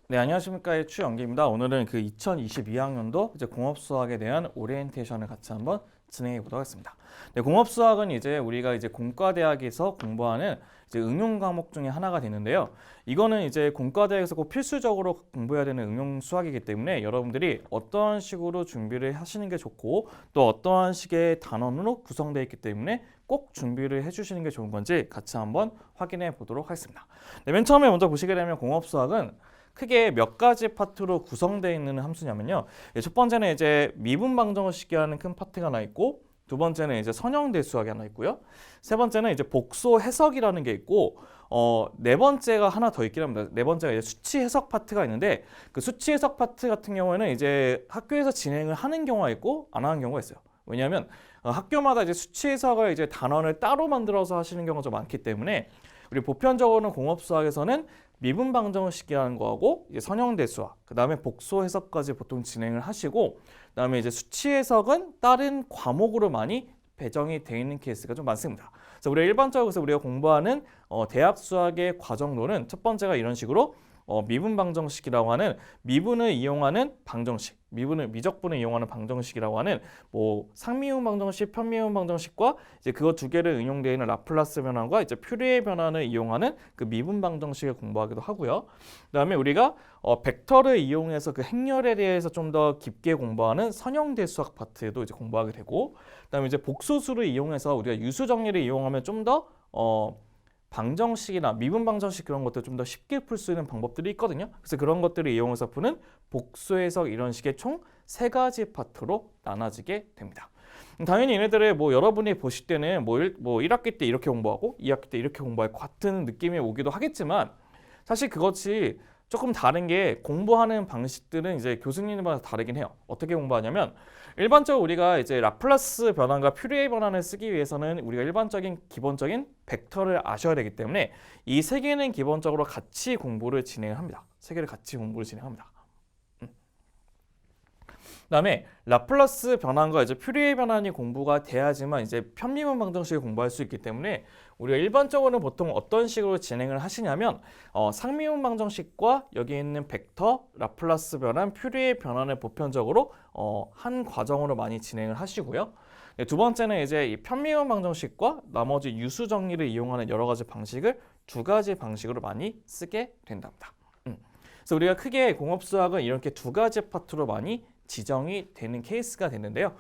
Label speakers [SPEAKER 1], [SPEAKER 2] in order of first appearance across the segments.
[SPEAKER 1] 네, 안녕하십니까. 추영기입니다. 오늘은 그 2022학년도 이제 공업수학에 대한 오리엔테이션을 같이 한번 진행해 보도록 하겠습니다. 네, 공업수학은 이제 우리가 이제 공과대학에서 공부하는 이제 응용 과목 중에 하나가 되는데요. 이거는 이제 공과대학에서 꼭 필수적으로 공부해야 되는 응용 수학이기 때문에 여러분들이 어떠한 식으로 준비를 하시는 게 좋고 또 어떠한 식의 단원으로 구성되어 있기 때문에 꼭 준비를 해주시는 게 좋은 건지 같이 한번 확인해 보도록 하겠습니다. 네, 맨 처음에 먼저 보시게 되면 공업수학은 크게 몇 가지 파트로 구성되어 있는 함수냐면요. 첫 번째는 이제 미분방정식이라는 큰 파트가 하나 있고, 두 번째는 이제 선형대수학이 하나 있고요. 세 번째는 이제 복소 해석이라는 게 있고, 네 번째가 하나 더 있긴 합니다. 네 번째가 이제 수치 해석 파트가 있는데, 그 수치 해석 파트 같은 경우에는 이제 학교에서 진행을 하는 경우가 있고 안 하는 경우가 있어요. 왜냐하면 학교마다 이제 수치 해석을 이제 단원을 따로 만들어서 하시는 경우가 좀 많기 때문에 우리 보편적으로는 공업수학에서는 미분방정식이라는 거하고 이제 선형대수학, 그 다음에 복소 해석까지 보통 진행을 하시고, 그 다음에 이제 수치 해석은 다른 과목으로 많이 배정이 되어 있는 케이스가 좀 많습니다. 그래서 우리가 일반적으로 우리가 공부하는 대학 수학의 과정로는 첫 번째가 이런 식으로 미분방정식이라고 하는 미분을 이용하는 방정식, 미적분을 이용하는 방정식이라고 하는 뭐 상미분 방정식, 편미분 방정식과 이제 그거 두 개를 응용되어 있는 라플라스 변환과 이제 퓨리에 변환을 이용하는 그 미분 방정식을 공부하기도 하고요. 그다음에 우리가 벡터를 이용해서 그 행렬에 대해서 좀 더 깊게 공부하는 선형대수학 파트에도 이제 공부하게 되고, 그다음에 이제 복소수를 이용해서 우리가 유수 정리를 이용하면 좀 더 방정식이나 미분 방정식 그런 것들 좀 더 쉽게 풀 수 있는 방법들이 있거든요. 그래서 그런 것들을 이용해서 푸는 복수 해석 이런 식의 총 세 가지 파트로 나눠지게 됩니다. 당연히 얘네들을 뭐 여러분이 보실 때는 뭐 1학기 때 이렇게 공부하고 2학기 때 이렇게 공부할 같은 느낌이 오기도 하겠지만 사실 그것이 조금 다른 게 공부하는 방식들은 이제 교수님마다 다르긴 해요. 어떻게 공부하냐면 일반적으로 우리가 이제 라플라스 변환과 퓨리에 변환을 쓰기 위해서는 우리가 일반적인 기본적인 벡터를 아셔야 되기 때문에 이 세 개는 기본적으로 같이 공부를 진행을 합니다. 세 개를 같이 공부를 진행합니다. 그다음에 라플라스 변환과 이제 퓨리에 변환이 공부가 돼야지만 이제 편미분 방정식을 공부할 수 있기 때문에 우리가 일반적으로는 보통 어떤 식으로 진행을 하시냐면 상미분 방정식과 여기 있는 벡터, 라플라스 변환, 퓨리에 변환을 보편적으로 한 과정으로 많이 진행을 하시고요. 네, 두 번째는 이제 이 편미분 방정식과 나머지 유수 정리를 이용하는 여러 가지 방식을 두 가지 방식으로 많이 쓰게 된답니다. 그래서 우리가 크게 공업수학은 이렇게 두 가지 파트로 많이 지정이 되는 케이스가 됐는데요.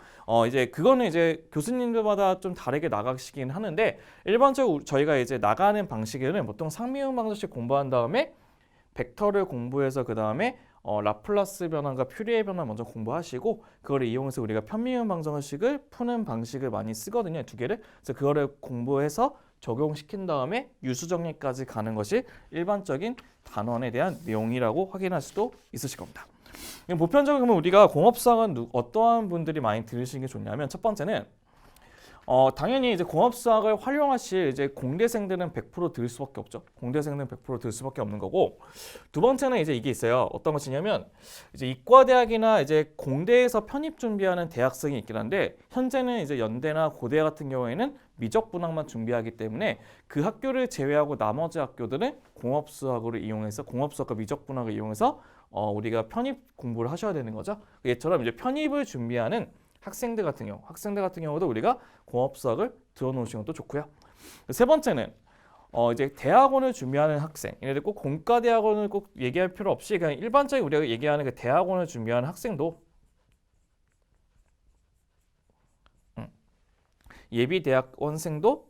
[SPEAKER 1] 이제 그거는 이제 교수님들마다 좀 다르게 나가시긴 하는데 일반적으로 저희가 이제 나가는 방식에는 보통 상미분 방정식 공부한 다음에 벡터를 공부해서 그 다음에 라플라스 변환과 퓨리에 변환 먼저 공부하시고 그걸 이용해서 우리가 편미분 방정식을 푸는 방식을 많이 쓰거든요. 두 개를. 그래서 그거를 공부해서 적용시킨 다음에 유수 정리까지 가는 것이 일반적인 단원에 대한 내용이라고 확인할 수도 있으실 겁니다. 보편적으로 우리가 공업수학은 어떠한 분들이 많이 들으시는 게 좋냐면 첫 번째는 당연히 이제 공업수학을 활용하실 이제 공대생들은 100% 들을 수밖에 없죠. 공대생들은 100% 들을 수밖에 없는 거고 두 번째는 이제 이게 있어요. 어떤 것이냐면 이제 이과대학이나 이제 공대에서 편입 준비하는 대학생이 있긴 한데 현재는 이제 연대나 고대 같은 경우에는 미적분학만 준비하기 때문에 그 학교를 제외하고 나머지 학교들은 공업수학을 이용해서 공업수학과 미적분학을 이용해서 우리가 편입 공부를 하셔야 되는 거죠. 얘처럼 이제 편입을 준비하는 학생들 같은 경우도 우리가 공업수학을 들어놓으시는 것도 좋고요. 세 번째는 이제 대학원을 준비하는 학생, 얘네들 꼭 공과대학원을 꼭 얘기할 필요 없이 그냥 일반적인 우리가 얘기하는 그 대학원을 준비하는 학생도 예비 대학원생도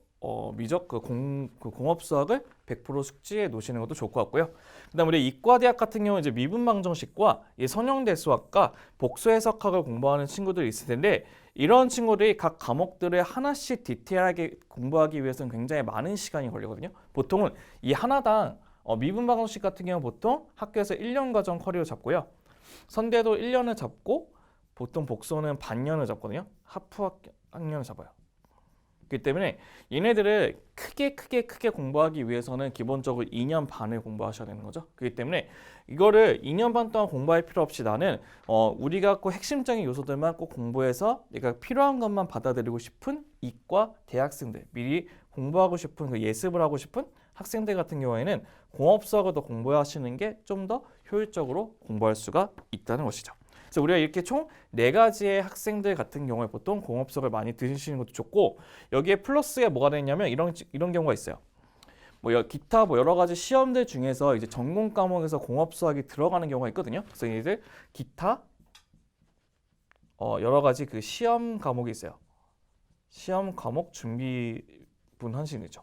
[SPEAKER 1] 공업수학을 100% 숙지해 놓으시는 것도 좋을 것 같고요. 그다음 우리 이과대학 같은 경우는 이제 미분방정식과 이 선형대수학과 복수해석학을 공부하는 친구들이 있을 텐데 이런 친구들이 각 과목들을 하나씩 디테일하게 공부하기 위해서는 굉장히 많은 시간이 걸리거든요. 보통은 이 하나당 미분방정식 같은 경우 보통 학교에서 1년 과정 커리어 잡고요. 선대도 1년을 잡고 보통 복소는 반년을 잡거든요. 하프 학년을 잡아요. 그렇기 때문에 얘네들을 크게 공부하기 위해서는 기본적으로 2년 반을 공부하셔야 되는 거죠. 그렇기 때문에 이거를 2년 반 동안 공부할 필요 없이 나는 우리가 꼭 핵심적인 요소들만 꼭 공부해서 내가 필요한 것만 받아들이고 싶은 이과 대학생들 미리 공부하고 싶은 그 예습을 하고 싶은 학생들 같은 경우에는 공업수학을 더 공부하시는 게 좀 더 효율적으로 공부할 수가 있다는 것이죠. 그래서 우리가 이렇게 총 4가지의 학생들 같은 경우에 보통 공업수학을 많이 들으시는 것도 좋고, 여기에 플러스에 뭐가 되냐면 이런 경우가 있어요. 기타 여러 가지 시험들 중에서 이제 전공 과목에서 공업수학이 들어가는 경우가 있거든요. 그래서 이제 기타 여러 가지 그 시험 과목이 있어요. 시험 과목 준비분 하시죠.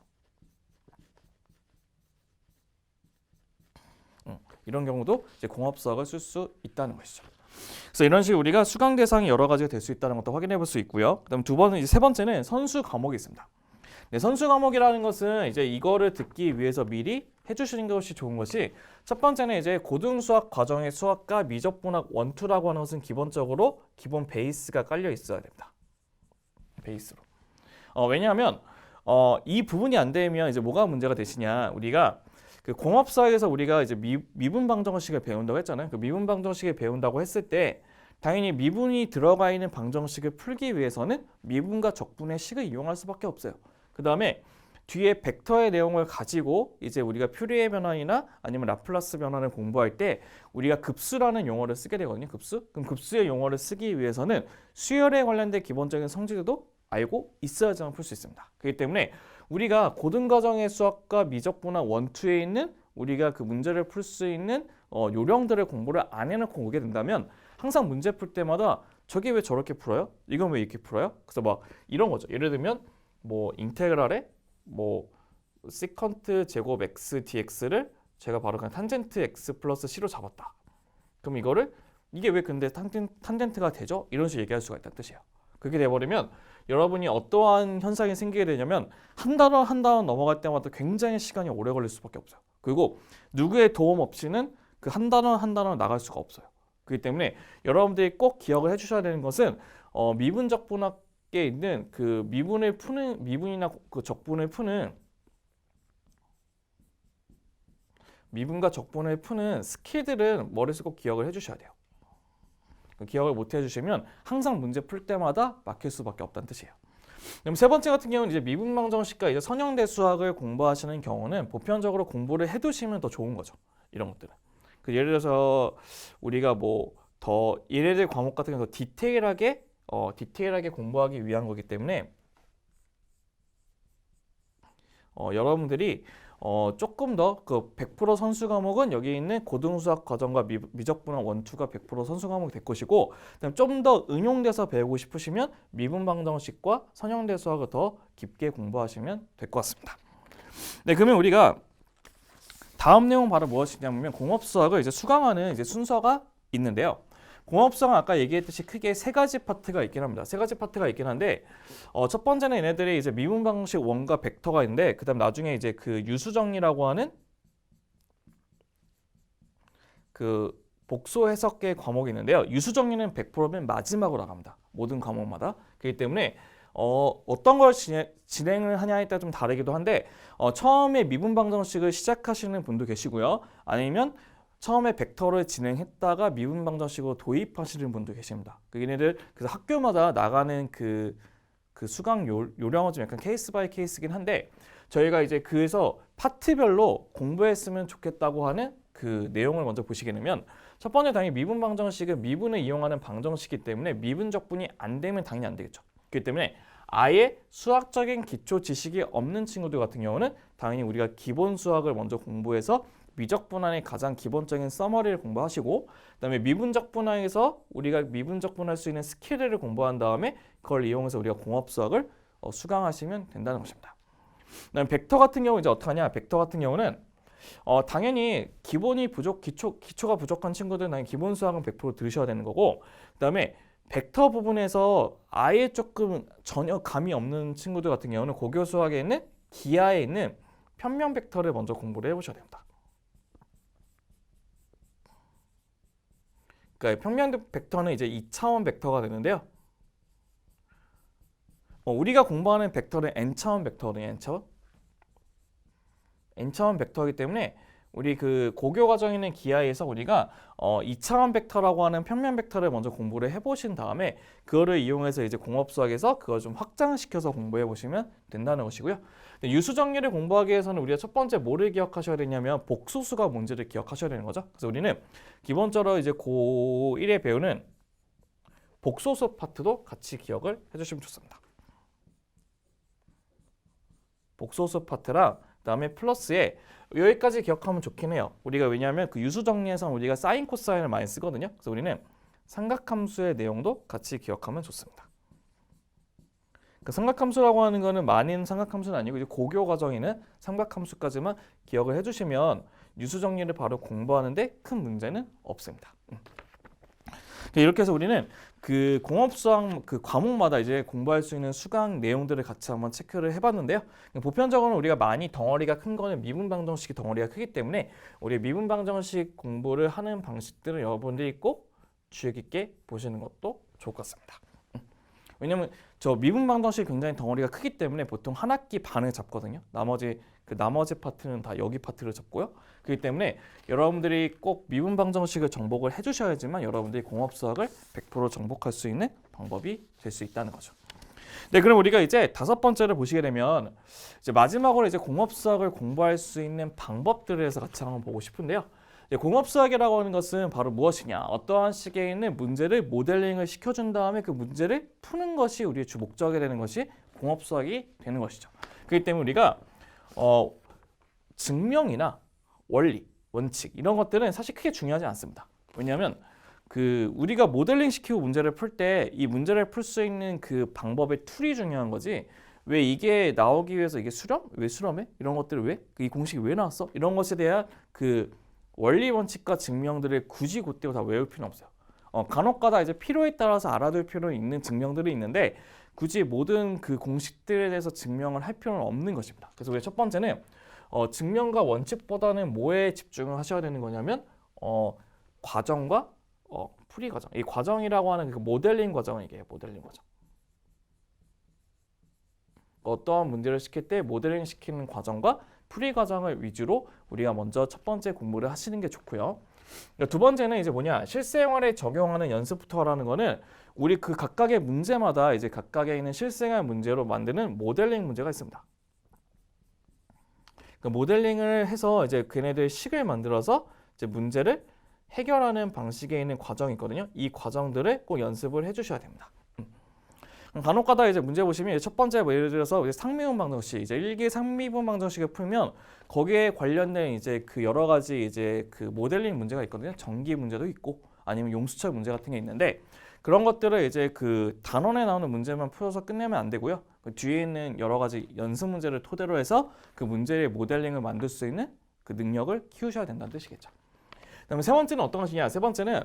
[SPEAKER 1] 이런 경우도 이제 공업수학을 쓸 수 있다는 것이죠. 그래서 이런 식으로 우리가 수강 대상이 여러 가지가 될 수 있다는 것도 확인해 볼 수 있고요. 그다음 세 번째는 선수 과목이 있습니다. 네, 선수 과목이라는 것은 이제 이거를 듣기 위해서 미리 해주시는 것이 좋은 것이, 첫 번째는 이제 고등수학 과정의 수학과 미적분학 원투라고 하는 것은 기본적으로 기본 베이스가 깔려 있어야 됩니다. 베이스로. 왜냐하면 이 부분이 안 되면 이제 뭐가 문제가 되시냐, 우리가 그 공업사에서 우리가 이제 미분 방정식을 배운다고 했잖아요. 그 미분 방정식을 배운다고 했을 때 당연히 미분이 들어가 있는 방정식을 풀기 위해서는 미분과 적분의 식을 이용할 수밖에 없어요. 그 다음에 뒤에 벡터의 내용을 가지고 이제 우리가 퓨리에 변환이나 아니면 라플라스 변환을 공부할 때 우리가 급수라는 용어를 쓰게 되거든요. 급수. 그럼 급수의 용어를 쓰기 위해서는 수열에 관련된 기본적인 성질도 알고 있어야지만 풀 수 있습니다. 그렇기 때문에 우리가 고등과정의 수학과 미적분학 원투에 있는 우리가 그 문제를 풀 수 있는 요령들을 공부를 안 해놓고 오게 된다면 항상 문제 풀 때마다 저게 왜 저렇게 풀어요? 이건 왜 이렇게 풀어요? 그래서 막 이런 거죠. 예를 들면 인테그랄에 시컨트 제곱 x dx를 제가 바로 그냥 탄젠트 x 플러스 c로 잡았다. 그럼 이게 왜 근데 탄젠트가 되죠? 이런 식으로 얘기할 수가 있다는 뜻이에요. 그렇게 돼버리면 여러분이 어떠한 현상이 생기게 되냐면 한 단원 한 단원 넘어갈 때마다 굉장히 시간이 오래 걸릴 수밖에 없어요. 그리고 누구의 도움 없이는 그 한 단원 한 단원 나갈 수가 없어요. 그렇기 때문에 여러분들이 꼭 기억을 해주셔야 되는 것은 미분 적분학에 있는 그 미분이나 그 적분을 푸는 미분과 적분을 푸는 스킬들은 머릿속에 꼭 기억을 해주셔야 돼요. 기억을 못 해주시면 항상 문제 풀 때마다 막힐 수밖에 없다는 뜻이에요. 그럼 세 번째 같은 경우는 이제 미분방정식과 이제 선형대 수학을 공부하시는 경우는 보편적으로 공부를 해두시면 더 좋은 거죠. 이런 것들은. 예를 들어서 우리가 더 얘네들 과목 같은 경우 디테일하게 공부하기 위한 거기 때문에 여러분들이 조금 더 그 100% 선수 과목은 여기 있는 고등수학 과정과 미적분학 원투가 100% 선수 과목이 될 것이고, 그다음 좀 더 응용돼서 배우고 싶으시면 미분방정식과 선형대 수학을 더 깊게 공부하시면 될 것 같습니다. 네, 그러면 우리가 다음 내용 바로 무엇이냐면 공업수학을 이제 수강하는 이제 순서가 있는데요. 공업수학은 아까 얘기했듯이 크게 3가지 파트가 있긴 합니다. 3가지 파트가 있긴 한데 첫 번째는 얘네들이 이제 미분 방식 원과 벡터가 있는데, 그다음 나중에 이제 그 유수정리라고 하는 그 복소 해석계 과목이 있는데요. 유수정리는 100%면 마지막으로 나갑니다. 모든 과목마다. 그렇기 때문에 어떤 걸 진행을 하냐에 따라 좀 다르기도 한데 처음에 미분 방정식을 시작하시는 분도 계시고요. 아니면 처음에 벡터를 진행했다가 미분 방정식으로 도입하시는 분도 계십니다. 얘네들 그래서 학교마다 나가는 그 수강 요령은 좀 약간 케이스 바이 케이스긴 한데, 저희가 이제 그래서 파트별로 공부했으면 좋겠다고 하는 그 내용을 먼저 보시게 되면, 첫 번째 당연히 미분 방정식은 미분을 이용하는 방정식이기 때문에 미분 적분이 안 되면 당연히 안 되겠죠. 그렇기 때문에 아예 수학적인 기초 지식이 없는 친구들 같은 경우는 당연히 우리가 기본 수학을 먼저 공부해서 미적분학의 가장 기본적인 서머리를 공부하시고, 그다음에 미분적분학에서 우리가 미분적분할 수 있는 스킬을 공부한 다음에 그걸 이용해서 우리가 공업수학을 수강하시면 된다는 것입니다. 그다음에 벡터 같은 경우 이제 어떻게 하냐? 벡터 같은 경우는 당연히 기초가 부족한 친구들은 당연히 기본 수학은 100% 들으셔야 되는 거고, 그다음에 벡터 부분에서 아예 조금 전혀 감이 없는 친구들 같은 경우는 고교 수학에 있는 기하에 있는 편명 벡터를 먼저 공부를 해보셔야 됩니다. 그러니까 평면 벡터는 이제 2차원 벡터가 되는데요. 우리가 공부하는 벡터는 n차원 벡터거든요. n차원 벡터이기 때문에 우리 그 고교 과정에 있는 기하에서 우리가 2차원 벡터라고 하는 평면 벡터를 먼저 공부를 해보신 다음에 그거를 이용해서 이제 공업수학에서 그걸 좀 확장시켜서 공부해 보시면 된다는 것이고요. 유수 정리를 공부하기 위해서는 우리가 첫 번째 뭐를 기억하셔야 되냐면 복소수가 뭔지를 기억하셔야 되는 거죠. 그래서 우리는 기본적으로 이제 고1에 배우는 복소수 파트도 같이 기억을 해주시면 좋습니다. 복소수 파트랑 그다음에 플러스에 여기까지 기억하면 좋긴 해요. 우리가 왜냐하면 그 유수 정리에서 우리가 사인 코사인을 많이 쓰거든요. 그래서 우리는 삼각함수의 내용도 같이 기억하면 좋습니다. 그 삼각함수라고 하는 거는 많은 삼각함수는 아니고 이제 고교 과정에는 삼각함수까지만 기억을 해주시면 유수 정리를 바로 공부하는데 큰 문제는 없습니다. 이렇게 해서 우리는 그 공업수학 그 과목마다 이제 공부할 수 있는 수강 내용들을 같이 한번 체크를 해봤는데요. 보편적으로 우리가 많이 덩어리가 큰 거는 미분방정식이 덩어리가 크기 때문에 우리 미분방정식 공부를 하는 방식들을 여러분들이 꼭 주의 깊게 보시는 것도 좋을 것 같습니다. 왜냐면 저 미분방정식이 굉장히 덩어리가 크기 때문에 보통 한 학기 반을 잡거든요. 나머지 파트는 다 여기 파트를 잡고요. 그렇기 때문에 여러분들이 꼭 미분방정식을 정복을 해주셔야지만 여러분들이 공업수학을 100% 정복할 수 있는 방법이 될 수 있다는 거죠. 네, 그럼 우리가 이제 다섯 번째를 보시게 되면 이제 마지막으로 이제 공업수학을 공부할 수 있는 방법들에 대해서 같이 한번 보고 싶은데요. 공업수학이라고 하는 것은 바로 무엇이냐? 어떠한 식에 있는 문제를 모델링을 시켜준 다음에 그 문제를 푸는 것이 우리의 주 목적이 되는 것이 공업수학이 되는 것이죠. 그렇기 때문에 우리가 증명이나 원리, 원칙 이런 것들은 사실 크게 중요하지 않습니다. 왜냐하면 그 우리가 모델링 시키고 문제를 풀 때 이 문제를 풀 수 있는 그 방법의 툴이 중요한 거지. 왜 이게 나오기 위해서 이게 수렴? 왜 수렴해? 이런 것들을 왜? 이 공식이 왜 나왔어? 이런 것에 대한 그 원리 원칙과 증명들을 굳이 곧대고 다 외울 필요는 없어요. 간혹가다 이제 필요에 따라서 알아둘 필요 있는 증명들이 있는데 굳이 모든 그 공식들에 대해서 증명을 할 필요는 없는 것입니다. 그래서 우리 첫 번째는 증명과 원칙보다는 뭐에 집중을 하셔야 되는 거냐면 과정과 풀이 과정. 이 과정이라고 하는 그 모델링 과정을 얘기해요. 모델링 과정. 어떠한 문제를 시킬 때 모델링 시키는 과정과 풀이 과정을 위주로 우리가 먼저 첫 번째 공부를 하시는 게 좋고요. 두 번째는 이제 뭐냐? 실생활에 적용하는 연습부터 하라는 거는 우리 그 각각의 문제마다 이제 각각에 있는 실생활 문제로 만드는 모델링 문제가 있습니다. 그 모델링을 해서 이제 걔네들 식을 만들어서 이제 문제를 해결하는 방식에 있는 과정이 있거든요. 이 과정들을 꼭 연습을 해주셔야 됩니다. 간혹가다 이제 문제 보시면 첫 번째 뭐 예를 들어서 상미분 방정식 이제 일기 상미분 방정식을 풀면 거기에 관련된 이제 그 여러 가지 이제 그 모델링 문제가 있거든요. 전기 문제도 있고 아니면 용수철 문제 같은 게 있는데 그런 것들을 이제 그 단원에 나오는 문제만 풀어서 끝내면 안 되고요. 그 뒤에 있는 여러 가지 연습 문제를 토대로 해서 그 문제의 모델링을 만들 수 있는 그 능력을 키우셔야 된다는 뜻이겠죠. 그다음에 세 번째는 어떤 것이냐? 세 번째는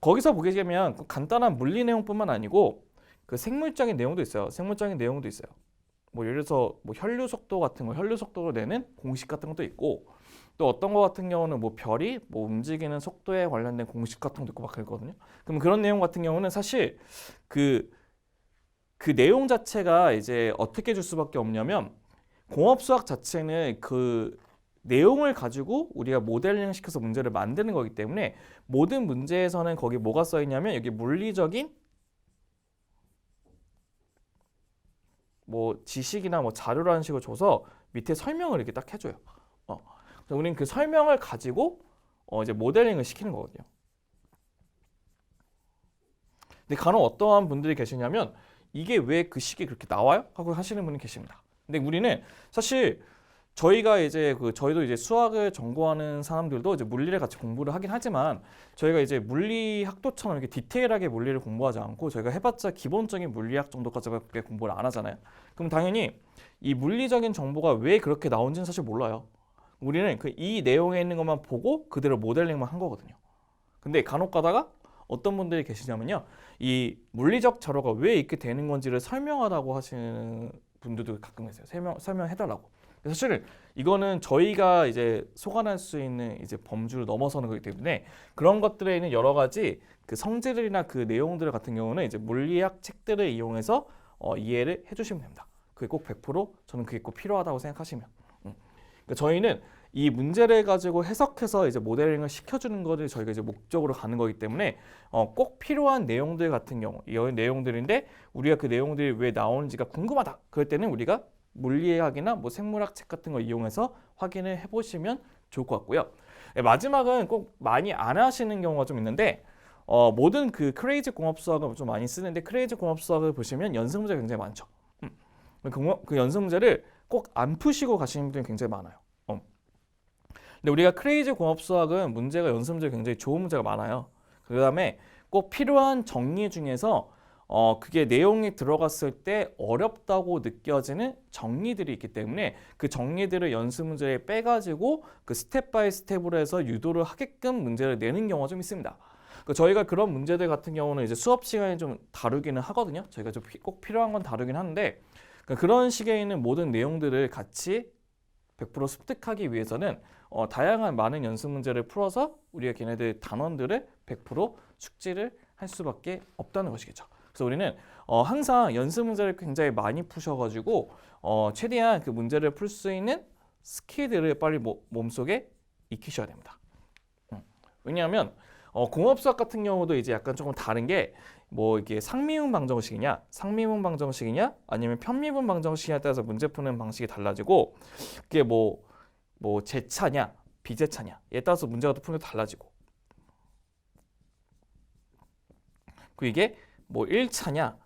[SPEAKER 1] 거기서 보게 되면 간단한 물리 내용뿐만 아니고 그 생물적인 내용도 있어요. 생물적인 내용도 있어요. 뭐 예를 들어서 뭐 혈류 속도 같은 거, 혈류 속도를 내는 공식 같은 것도 있고 또 어떤 거 같은 경우는 뭐 별이 뭐 움직이는 속도에 관련된 공식 같은 것도 있고 막 그러거든요. 그럼 그런 내용 같은 경우는 사실 그 내용 자체가 이제 어떻게 줄 수밖에 없냐면 공업수학 자체는 그 내용을 가지고 우리가 모델링 시켜서 문제를 만드는 거기 때문에 모든 문제에서는 거기 뭐가 써 있냐면 여기 물리적인 뭐 지식이나 뭐 자료라는 식으로 줘서 밑에 설명을 이렇게 딱 해줘요. 그래서 우리는 그 설명을 가지고 이제 모델링을 시키는 거거든요. 근데 간혹 어떠한 분들이 계시냐면 이게 왜 그 식이 그렇게 나와요? 하고 하시는 분이 계십니다. 근데 우리는 사실 저희가 이제 저희도 이제 수학을 전공하는 사람들도 이제 물리를 같이 공부를 하긴 하지만 저희가 이제 물리학도처럼 이렇게 디테일하게 물리를 공부하지 않고 저희가 해봤자 기본적인 물리학 정도까지밖에 공부를 안 하잖아요. 그럼 당연히 이 물리적인 정보가 왜 그렇게 나온지는 사실 몰라요. 우리는 이 내용에 있는 것만 보고 그대로 모델링만 한 거거든요. 근데 간혹 가다가 어떤 분들이 계시냐면요. 이 물리적 자료가 왜 이렇게 되는 건지를 설명하라고 하시는 분들도 가끔 계세요. 설명해달라고. 사실 이거는 저희가 이제 소관할 수 있는 이제 범주를 넘어서는 거기 때문에 그런 것들에 있는 여러 가지 그 성질이나 그 내용들 같은 경우는 이제 물리학 책들을 이용해서 이해를 해주시면 됩니다. 그게 꼭 100% 저는 그게 꼭 필요하다고 생각하시면. 그러니까 저희는 이 문제를 가지고 해석해서 이제 모델링을 시켜주는 것을 저희가 이제 목적으로 가는 거기 때문에 꼭 필요한 내용들 같은 경우 이런 내용들인데 우리가 그 내용들이 왜 나오는지가 궁금하다. 그럴 때는 우리가 물리학이나 뭐 생물학 책 같은 걸 이용해서 확인을 해보시면 좋을 것 같고요. 마지막은 꼭 많이 안 하시는 경우가 좀 있는데 모든 그 크레이지 공업수학을 좀 많이 쓰는데 크레이지 공업수학을 보시면 연습 문제가 굉장히 많죠. 그 연습 문제를 꼭 안 푸시고 가시는 분들이 굉장히 많아요. 근데 우리가 크레이지 공업수학은 문제가 연습 문제 굉장히 좋은 문제가 많아요. 그 다음에 꼭 필요한 정리 중에서 그게 내용이 들어갔을 때 어렵다고 느껴지는 정리들이 있기 때문에 그 정리들을 연습 문제에 빼가지고 그 스텝 바이 스텝으로 해서 유도를 하게끔 문제를 내는 경우가 좀 있습니다. 저희가 그런 문제들 같은 경우는 이제 수업 시간에 좀 다루기는 하거든요. 저희가 좀 꼭 필요한 건 다루긴 하는데 그런 식에 있는 모든 내용들을 같이 100% 습득하기 위해서는 다양한 많은 연습 문제를 풀어서 우리가 걔네들 단원들을 100% 숙지를 할 수밖에 없다는 것이겠죠. 그래서 우리는 항상 연습 문제를 굉장히 많이 푸셔가지고 최대한 그 문제를 풀 수 있는 스킬들을 빨리 몸속에 익히셔야 됩니다. 왜냐하면 공업수학 같은 경우도 이제 약간 조금 다른 게 뭐 이게 상미분 방정식이냐, 상미분 방정식이냐, 아니면 편미분 방정식이냐에 따라서 문제 푸는 방식이 달라지고 그게 뭐 제차냐, 비제차냐에 따라서 문제가 또 푸는 게 달라지고 그리고 이게 뭐 1차냐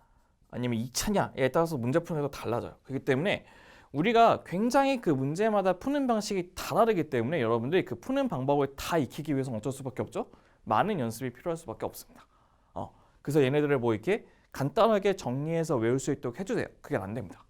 [SPEAKER 1] 아니면 2차냐에 따라서 문제 푸는 게 또 달라져요. 그렇기 때문에 우리가 굉장히 그 문제마다 푸는 방식이 다 다르기 때문에 여러분들이 그 푸는 방법을 다 익히기 위해서는 어쩔 수밖에 없죠. 많은 연습이 필요할 수밖에 없습니다. 그래서 얘네들을 뭐 이렇게 간단하게 정리해서 외울 수 있도록 해주세요. 그게 안 됩니다.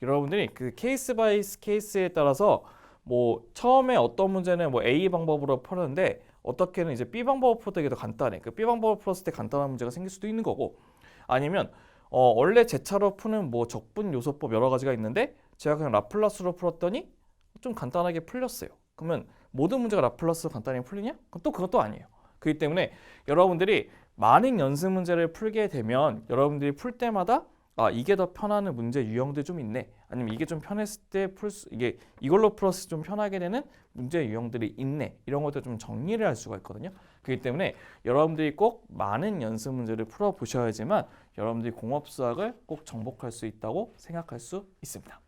[SPEAKER 1] 여러분들이 그 케이스 바이 케이스에 따라서 뭐 처음에 어떤 문제는 뭐 A 방법으로 풀었는데 어떻게는 이제 B 방법으로 풀었을 때 더 간단해. 그 B 방법으로 풀었을 때 간단한 문제가 생길 수도 있는 거고 아니면 원래 제차로 푸는 뭐 적분 요소법 여러 가지가 있는데 제가 그냥 라플라스로 풀었더니 좀 간단하게 풀렸어요. 그러면 모든 문제가 라플라스로 간단히 풀리냐? 그럼 또 그것도 아니에요. 그렇기 때문에 여러분들이 많은 연습 문제를 풀게 되면 여러분들이 풀 때마다 이게 더 편하는 문제 유형들이 좀 있네. 아니면 이게 좀 편했을 때 이게 이걸로 풀었을 때 좀 편하게 되는 문제 유형들이 있네. 이런 것들 좀 정리를 할 수가 있거든요. 그렇기 때문에 여러분들이 꼭 많은 연습 문제를 풀어 보셔야지만 여러분들이 공업수학을 꼭 정복할 수 있다고 생각할 수 있습니다.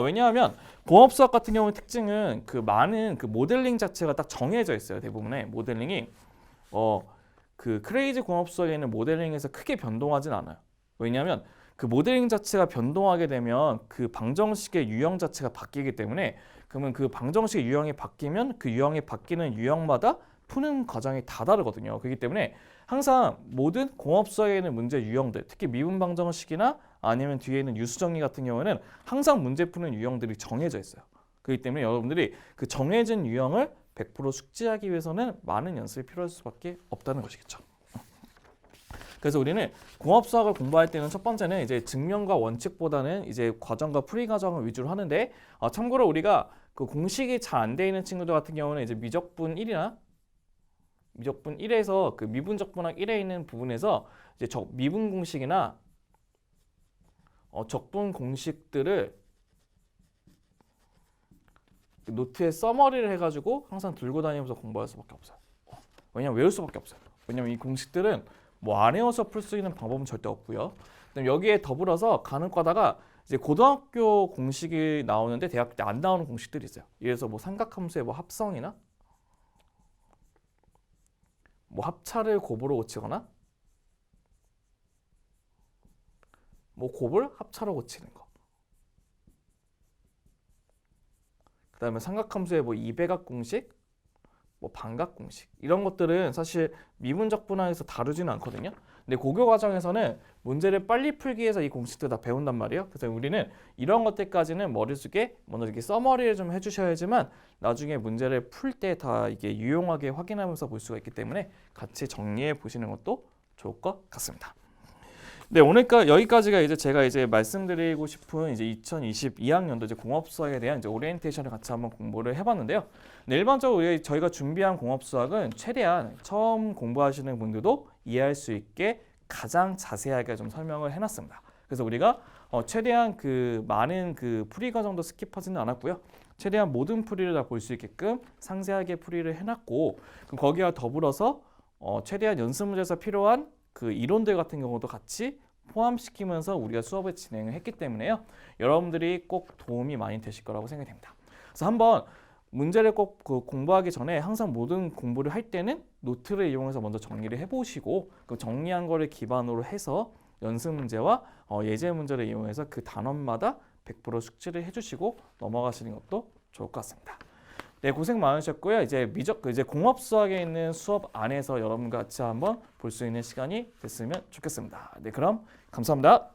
[SPEAKER 1] 왜냐하면 공업수학 같은 경우의 특징은 그 많은 그 모델링 자체가 딱 정해져 있어요. 대부분의 모델링이 그 크레이지 공업수학에는 모델링에서 크게 변동하진 않아요. 왜냐하면 그 모델링 자체가 변동하게 되면 그 방정식의 유형 자체가 바뀌기 때문에 그러면 그 방정식의 유형이 바뀌면 그 유형이 바뀌는 유형마다 푸는 과정이 다 다르거든요. 그렇기 때문에 항상 모든 공업수학에 있는 문제 유형들, 특히 미분 방정식이나 아니면 뒤에 있는 유수정리 같은 경우에는 항상 문제 푸는 유형들이 정해져 있어요. 그렇기 때문에 여러분들이 그 정해진 유형을 100% 숙지하기 위해서는 많은 연습이 필요할 수밖에 없다는 것이겠죠. 그래서 우리는 공업수학을 공부할 때는 첫 번째는 이제 증명과 원칙보다는 이제 과정과 풀이 과정을 위주로 하는데 참고로 우리가 그 공식이 잘 안 돼 있는 친구들 같은 경우는 이제 미적분 1이나 미적분 1에서 그 미분적분학 1에 있는 부분에서 이제 미분 공식이나 적분 공식들을 노트에 서머리를 해가지고 항상 들고 다니면서 공부할 수밖에 없어요. 왜냐면 외울 수밖에 없어요. 왜냐면 이 공식들은 뭐 안 외워서 풀 수 있는 방법은 절대 없고요. 여기에 더불어서 간혹가다가 이제 고등학교 공식이 나오는데 대학교 때 안 나오는 공식들이 있어요. 예를 들어서 뭐 삼각함수의 뭐 합성이나 뭐 합차를 곱으로 고치거나 뭐 곱을 합차로 고치는 거. 그다음에 삼각함수의 뭐 이배각 공식, 뭐 반각 공식 이런 것들은 사실 미분적 분학에서 다루지는 않거든요. 근데 고교 과정에서는 문제를 빨리 풀기 위해서 이 공식들 다 배운단 말이에요. 그래서 우리는 이런 것들까지는 머릿속에 먼저 이렇게 써머리를 좀 해주셔야지만 나중에 문제를 풀 때 다 이게 유용하게 확인하면서 볼 수가 있기 때문에 같이 정리해 보시는 것도 좋을 것 같습니다. 네, 오늘까 여기까지가 이제 제가 이제 말씀드리고 싶은 이제 2022학년도 이제 공업수학에 대한 이제 오리엔테이션을 같이 한번 공부를 해봤는데요. 네, 일반적으로 저희가 준비한 공업수학은 최대한 처음 공부하시는 분들도 이해할 수 있게 가장 자세하게 좀 설명을 해놨습니다. 그래서 우리가 최대한 그 많은 그 풀이 과정도 스킵하지는 않았고요. 최대한 모든 풀이를 다 볼 수 있게끔 상세하게 풀이를 해놨고, 그럼 거기와 더불어서 최대한 연습 문제에서 필요한 그 이론들 같은 경우도 같이 포함시키면서 우리가 수업을 진행을 했기 때문에요. 여러분들이 꼭 도움이 많이 되실 거라고 생각이 됩니다. 그래서 한번 문제를 꼭 공부하기 전에 항상 모든 공부를 할 때는 노트를 이용해서 먼저 정리를 해보시고, 그 정리한 거를 기반으로 해서 연습 문제와 예제 문제를 이용해서 그 단원마다 100% 숙지를 해주시고 넘어가시는 것도 좋을 것 같습니다. 네, 고생 많으셨고요. 이제 공업 수학에 있는 수업 안에서 여러분과 같이 한번 볼 수 있는 시간이 됐으면 좋겠습니다. 네, 그럼 감사합니다.